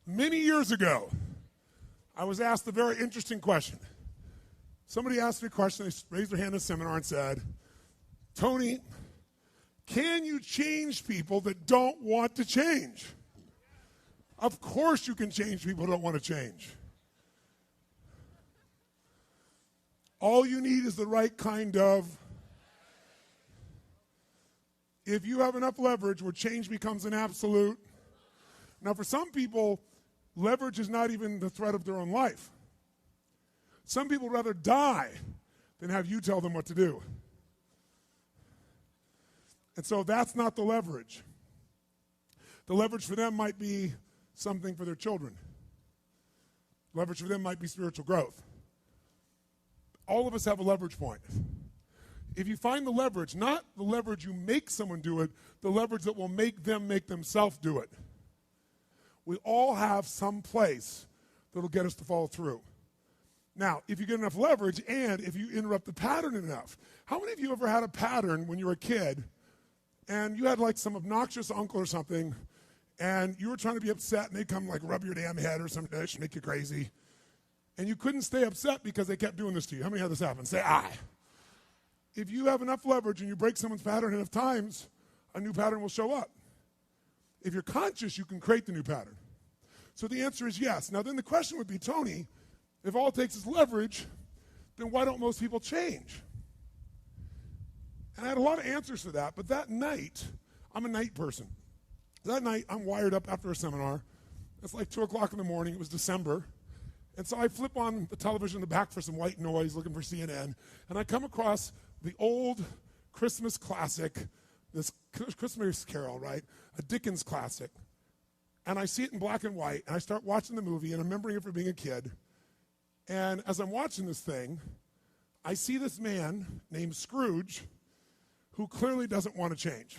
Many years ago, I was asked a very interesting question. Somebody asked me a question, they raised their hand in a seminar and said, Tony, can you change people that don't want to change? Of course you can change people who don't want to change. All you need is the right kind of. If you have enough leverage where change becomes an absolute. Now for some people, leverage is not even the threat of their own life. Some people would rather die than have you tell them what to do. And so that's not the leverage. The leverage for them might be something for their children. Leverage for them might be spiritual growth. All of us have a leverage point. If you find the leverage, not the leverage you make someone do it, the leverage that will make them make themselves do it. We all have some place that will get us to follow through. Now, if you get enough leverage and if you interrupt the pattern enough, how many of you ever had a pattern when you were a kid and you had like some obnoxious uncle or something and you were trying to be upset and they'd come like rub your damn head or something that should make you crazy and you couldn't stay upset because they kept doing this to you? How many had this happen? Say aye. If you have enough leverage and you break someone's pattern enough times, a new pattern will show up. If you're conscious, you can create the new pattern. So the answer is yes. Now then the question would be, Tony, if all it takes is leverage, then why don't most people change? And I had a lot of answers to that, but that night, I'm a night person. That night, I'm wired up after a seminar. It's like 2 o'clock in the morning. It was December. And so I flip on the television in the back for some white noise, looking for CNN, and I come across the old Christmas classic, this Christmas Carol, right? A Dickens classic. And I see it in black and white, and I start watching the movie, and I'm remembering it from being a kid. And as I'm watching this thing, I see this man named Scrooge who clearly doesn't want to change.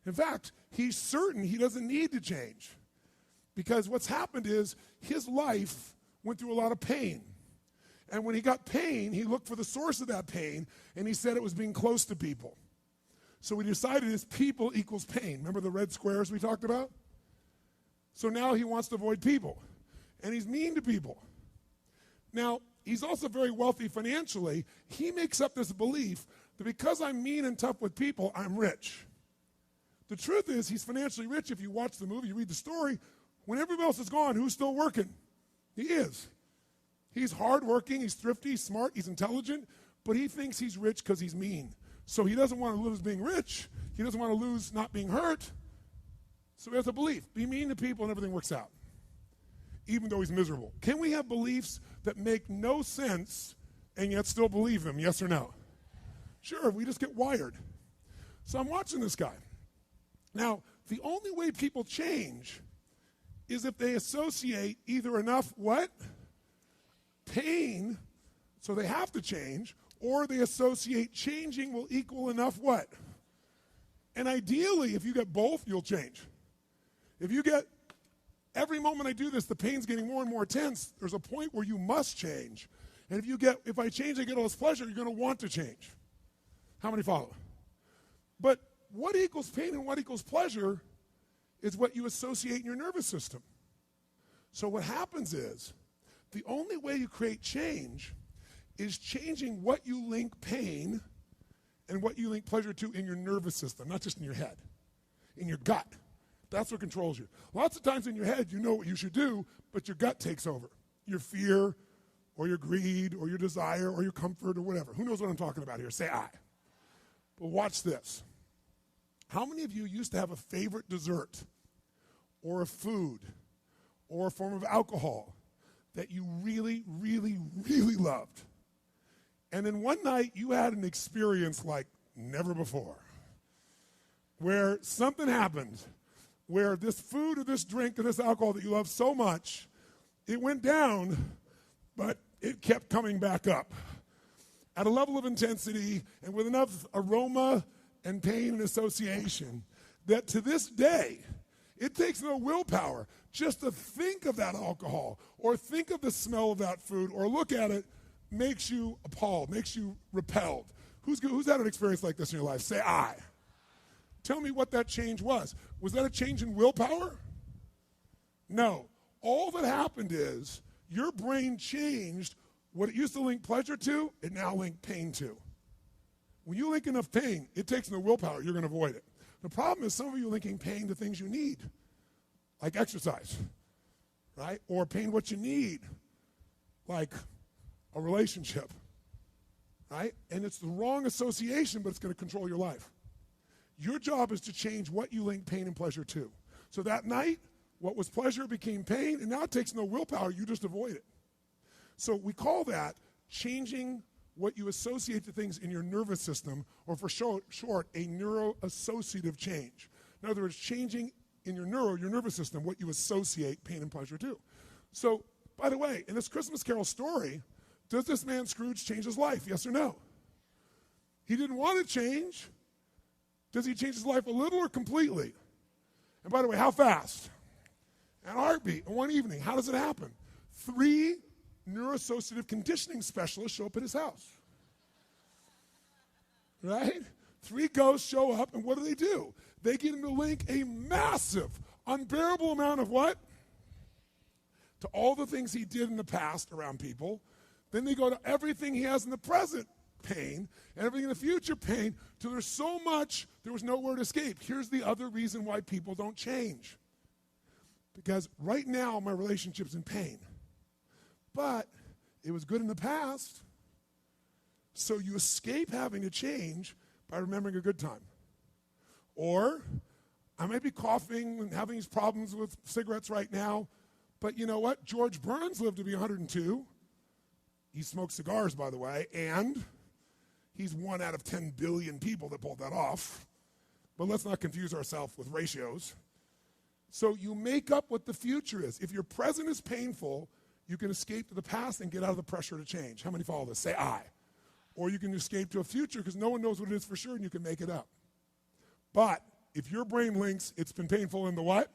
In fact, he's certain he doesn't need to change because what's happened is his life went through a lot of pain. And when he got pain, he looked for the source of that pain, and he said it was being close to people. So we decided is people equals pain. Remember the red squares we talked about? So now he wants to avoid people, and he's mean to people. Now, he's also very wealthy financially. He makes up this belief that because I'm mean and tough with people, I'm rich. The truth is he's financially rich. If you watch the movie, you read the story, when everybody else is gone, who's still working? He is. He's hardworking, he's thrifty, he's smart, he's intelligent, but he thinks he's rich because he's mean. So he doesn't want to lose being rich. He doesn't want to lose not being hurt. So he has a belief. Be mean to people and everything works out, even though he's miserable. Can we have beliefs that make no sense and yet still believe them, yes or no? Sure, we just get wired. So I'm watching this guy. Now, the only way people change is if they associate either enough what? Pain, so they have to change, or they associate changing will equal enough what? And ideally, if you get both, you'll change. If you get, every moment I do this, the pain's getting more and more intense, there's a point where you must change. And if I change, I get all this pleasure, you're going to want to change. How many follow? But what equals pain and what equals pleasure is what you associate in your nervous system. So what happens is, the only way you create change is changing what you link pain and what you link pleasure to in your nervous system, not just in your head, in your gut. That's what controls you. Lots of times in your head, you know what you should do, but your gut takes over. Your fear or your greed or your desire or your comfort or whatever. Who knows what I'm talking about here? Say aye. But watch this. How many of you used to have a favorite dessert or a food or a form of alcohol that you really, really, really loved? And then one night you had an experience like never before, where something happened, where this food or this drink or this alcohol that you love so much, it went down, but it kept coming back up at a level of intensity and with enough aroma and pain and association that to this day, it takes no willpower just to think of that alcohol or think of the smell of that food or look at it makes you appalled, makes you repelled. Who's had an experience like this in your life? Say aye. Tell me what that change was. Was that a change in willpower? No. All that happened is your brain changed what it used to link pleasure to, it now links pain to. When you link enough pain, it takes no willpower, you're going to avoid it. The problem is some of you are linking pain to things you need, like exercise, right? Or pain what you need, like a relationship, right? And it's the wrong association, but it's going to control your life. Your job is to change what you link pain and pleasure to. So that night, what was pleasure became pain, and now it takes no willpower, you just avoid it. So we call that changing what you associate to things in your nervous system, or for short, a neuroassociative change. In other words, changing in your nervous system, what you associate pain and pleasure to. So, by the way, in this Christmas Carol story, does this man Scrooge change his life, yes or no? He didn't want to change. Does he change his life a little or completely? And by the way, how fast? At a heartbeat, in one evening. How does it happen? 3 neuroassociative conditioning specialists show up at his house. Right? 3 ghosts show up, and what do? They get him to link a massive, unbearable amount of what? To all the things he did in the past around people. Then they go to everything he has in the present, pain, and everything in the future, pain, till there's so much, there was nowhere to escape. Here's the other reason why people don't change. Because right now, my relationship's in pain. But it was good in the past. So you escape having to change by remembering a good time. Or I may be coughing and having these problems with cigarettes right now, but you know what? George Burns lived to be 102. He smoked cigars, by the way, and he's 1 out of 10 billion people that pulled that off. But let's not confuse ourselves with ratios. So you make up what the future is. If your present is painful, you can escape to the past and get out of the pressure to change. How many follow this? Say I. Or you can escape to a future because no one knows what it is for sure and you can make it up. But if your brain links, it's been painful in the what?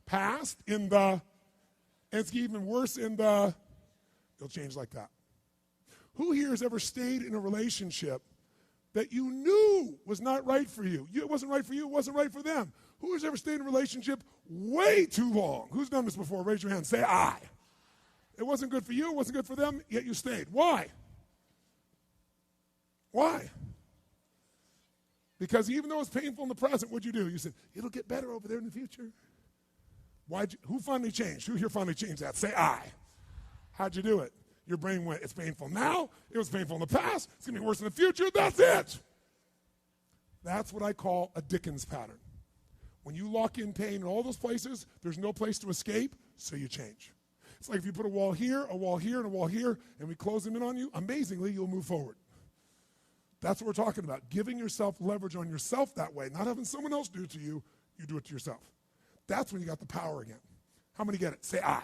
Past, and it's even worse it'll change like that. Who here has ever stayed in a relationship that you knew was not right for you? It wasn't right for you, it wasn't right for them. Who has ever stayed in a relationship way too long? Who's done this before? Raise your hand. Say I. It wasn't good for you, it wasn't good for them, yet you stayed. Why? Why? Because even though it's painful in the present, what'd you do? You said, it'll get better over there in the future. Who finally changed? Who here finally changed that? Say I. How'd you do it? Your brain went, it's painful now, it was painful in the past, it's going to be worse in the future, that's it. That's what I call a Dickens pattern. When you lock in pain in all those places, there's no place to escape, so you change. It's like if you put a wall here, and a wall here, and we close them in on you, amazingly, you'll move forward. That's what we're talking about. Giving yourself leverage on yourself that way, not having someone else do it to you, you do it to yourself. That's when you got the power again. How many get it? Say I.